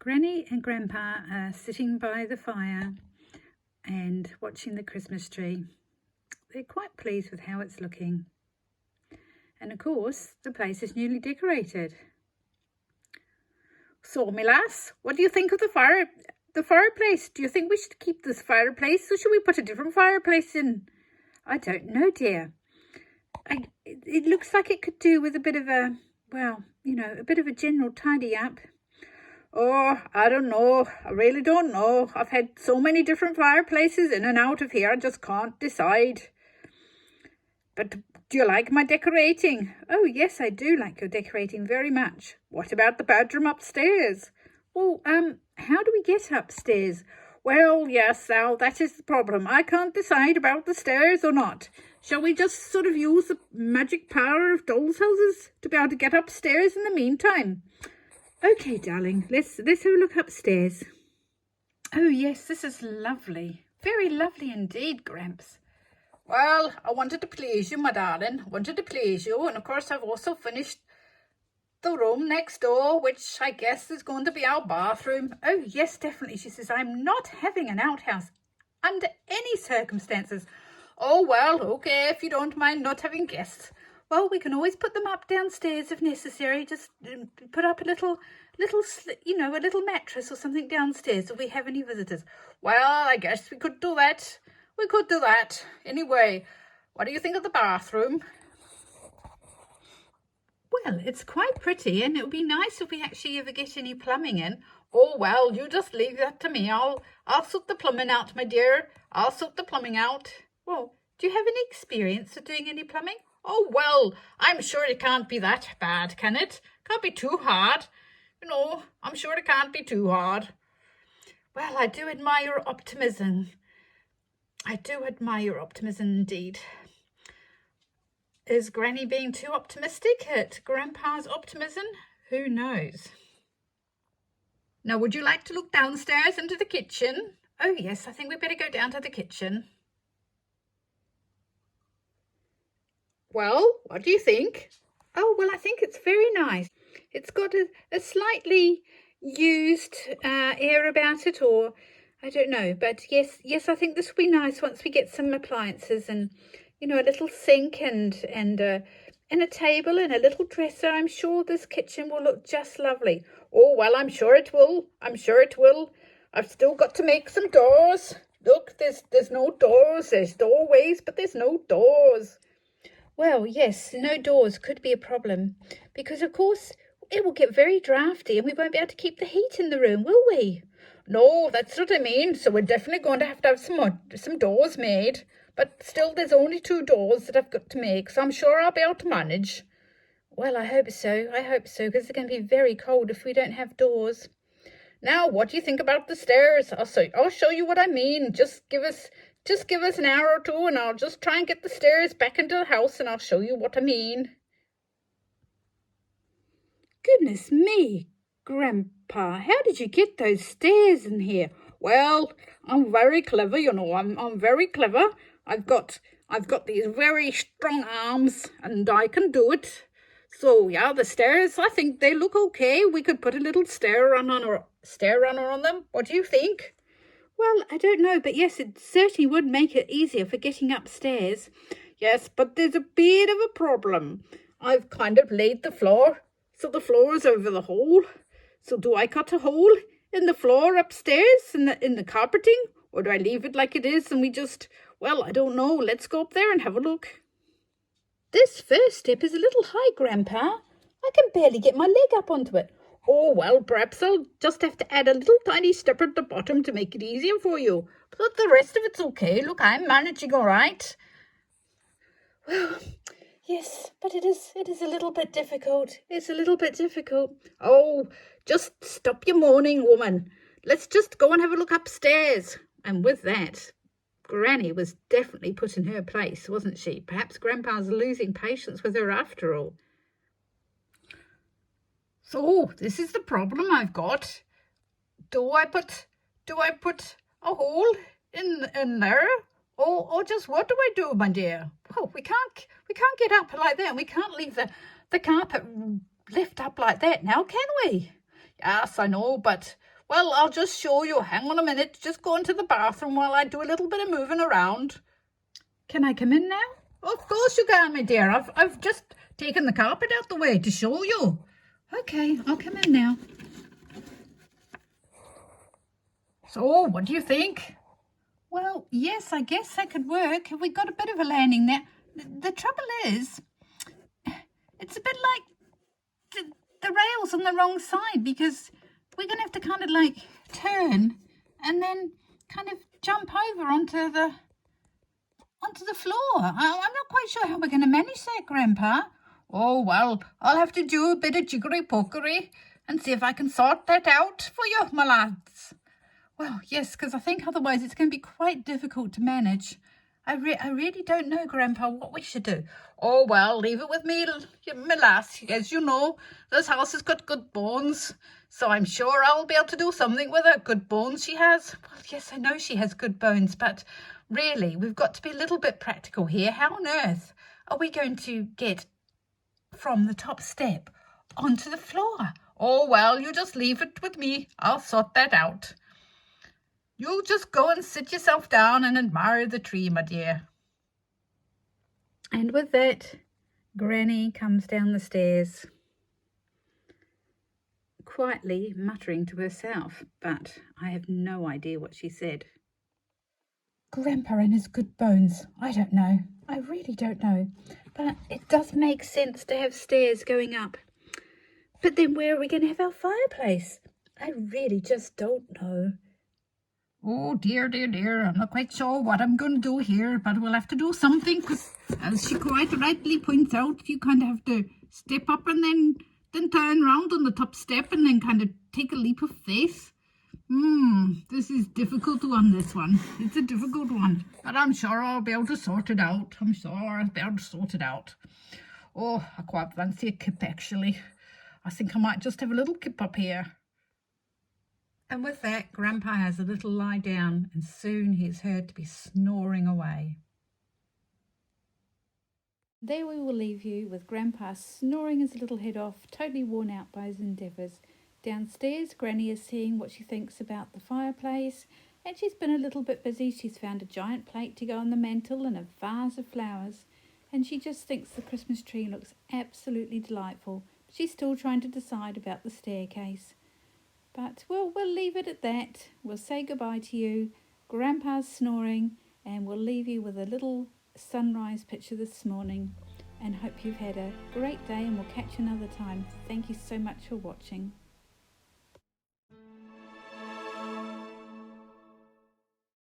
Granny and Grandpa are sitting by the fire and watching the Christmas tree. They're quite pleased with how it's looking. And of course, the place is newly decorated. So, my lass, what do you think of the fireplace? Do you think we should keep this fireplace, or should we put a different fireplace in? I don't know, dear. It looks like it could do with a bit of a, a bit of a general tidy up. Oh, I don't know. I really don't know. I've had so many different fireplaces in and out of here. I just can't decide. But do you like my decorating? Oh, yes, I do like your decorating very much. What about the bedroom upstairs? Well, how do we get upstairs? Well, yes, Sal, that is the problem. I can't decide about the stairs or not. Shall we just sort of use the magic power of dolls' houses to be able to get upstairs in the meantime? Okay, darling, let's have a look upstairs. Oh, yes, this is lovely. Very lovely indeed, Gramps. Well, I wanted to please you, my darling. I wanted to please you. And, of course, I've also finished the room next door, which I guess is going to be our bathroom. Oh, yes, definitely. She says, I'm not having an outhouse under any circumstances. Oh, well, okay, if you don't mind not having guests. Well, we can always put them up downstairs if necessary. Just put up a little mattress or something downstairs if we have any visitors. Well, I guess we could do that. We could do that. Anyway, what do you think of the bathroom? Well, it's quite pretty, and it would be nice if we actually ever get any plumbing in. Oh, well, you just leave that to me. I'll sort the plumbing out, my dear. I'll sort the plumbing out. Well, do you have any experience of doing any plumbing? Oh, well, I'm sure it can't be that bad, can it? Can't be too hard. You know, I'm sure it can't be too hard. Well, I do admire your optimism. I do admire your optimism indeed. Is Granny being too optimistic at Grandpa's optimism? Who knows? Now, would you like to look downstairs into the kitchen? Oh, yes, I think we'd better go down to the kitchen. Well, what do you think? Oh, well, I think it's very nice. It's got a slightly used air about it, or I don't know. But yes, I think this will be nice once we get some appliances and, you know, a little sink and a table and a little dresser. I'm sure this kitchen will look just lovely. Oh, well, I'm sure it will. I'm sure it will. I've still got to make some doors. Look, there's no doors. There's doorways, but there's no doors. Well, yes, no doors could be a problem because, of course, it will get very drafty and we won't be able to keep the heat in the room, will we? No, that's what I mean. So we're definitely going to have some doors made. But still, there's only 2 doors that I've got to make, so I'm sure I'll be able to manage. Well, I hope so. because it's going to be very cold if we don't have doors. Now, what do you think about the stairs? I'll show you what I mean. Just give us an hour or two and I'll just try and get the stairs back into the house and I'll show you what I mean. Goodness me, Grandpa, how did you get those stairs in here? Well, I'm very clever, you know. I'm very clever. I've got these very strong arms and I can do it. So yeah, the stairs, I think they look okay. We could put a little stair runner on them. What do you think? Well, I don't know, but yes, it certainly would make it easier for getting upstairs. Yes, but there's a bit of a problem. I've kind of laid the floor, so the floor is over the hole. So do I cut a hole in the floor upstairs in the carpeting, or do I leave it like it is and we just, well, I don't know. Let's go up there and have a look. This first step is a little high, Grandpa. I can barely get my leg up onto it. Oh, well, perhaps I'll just have to add a little tiny step at the bottom to make it easier for you. But the rest of it's okay. Look, I'm managing all right. Well, yes, but it is a little bit difficult. It's a little bit difficult. Oh, just stop your moaning, woman. Let's just go and have a look upstairs. And with that, Granny was definitely put in her place, wasn't she? Perhaps Grandpa's losing patience with her after all. So this is the problem I've got. Do I put a hole in there, or just what do I do, my dear? Well, we can't get up like that. We can't leave the carpet lift up like that now, can we? Yes, I know, but Well, I'll just show you. Hang on a minute. Just go into the bathroom while I do a little bit of moving around. Can I come in now? Of course you can, my dear. I've just taken the carpet out the way to show you. Okay, I'll come in now. So, what do you think? Well, yes, I guess that could work. We got a bit of a landing there. The trouble is, it's a bit like the rail's on the wrong side, because we're going to have to kind of like turn and then kind of jump over onto the floor. I'm not quite sure how we're going to manage that, Grandpa. Oh, well, I'll have to do a bit of jiggery-pokery and see if I can sort that out for you, my lads. Well, yes, because I think otherwise it's going to be quite difficult to manage. I really don't know, Grandpa, what we should do. Oh, well, leave it with me, my lass. As you know, this house has got good bones, so I'm sure I'll be able to do something with her. Good bones she has. Well, yes, I know she has good bones, but really, we've got to be a little bit practical here. How on earth are we going to get from the top step onto the floor? Oh, well, you just leave it with me. I'll sort that out. You just go and sit yourself down and admire the tree, my dear. And with that, Granny comes down the stairs, quietly muttering to herself, but I have no idea what she said. Grandpa and his good bones. I don't know. I really don't know. But it does make sense to have stairs going up. But then where are we going to have our fireplace? I really just don't know. Oh, dear, dear, dear. I'm not quite sure what I'm going to do here, but we'll have to do something, because as she quite rightly points out, you kind of have to step up and then turn around on the top step and then kind of take a leap of faith. This is difficult one, this one. It's a difficult one, but I'm sure I'll be able to sort it out. Oh, I quite fancy a kip, actually. I think I might just have a little kip up here. And with that, Grandpa has a little lie down, and soon he is heard to be snoring away. There we will leave you with Grandpa snoring his little head off, totally worn out by his endeavours. Downstairs, Granny is seeing what she thinks about the fireplace, and she's been a little bit busy. She's found a giant plate to go on the mantel and a vase of flowers, and she just thinks the Christmas tree looks absolutely delightful. She's still trying to decide about the staircase. But we'll leave it at that. We'll say goodbye to you. Grandpa's snoring, and we'll leave you with a little sunrise picture this morning, and hope you've had a great day, and we'll catch you another time. Thank you so much for watching.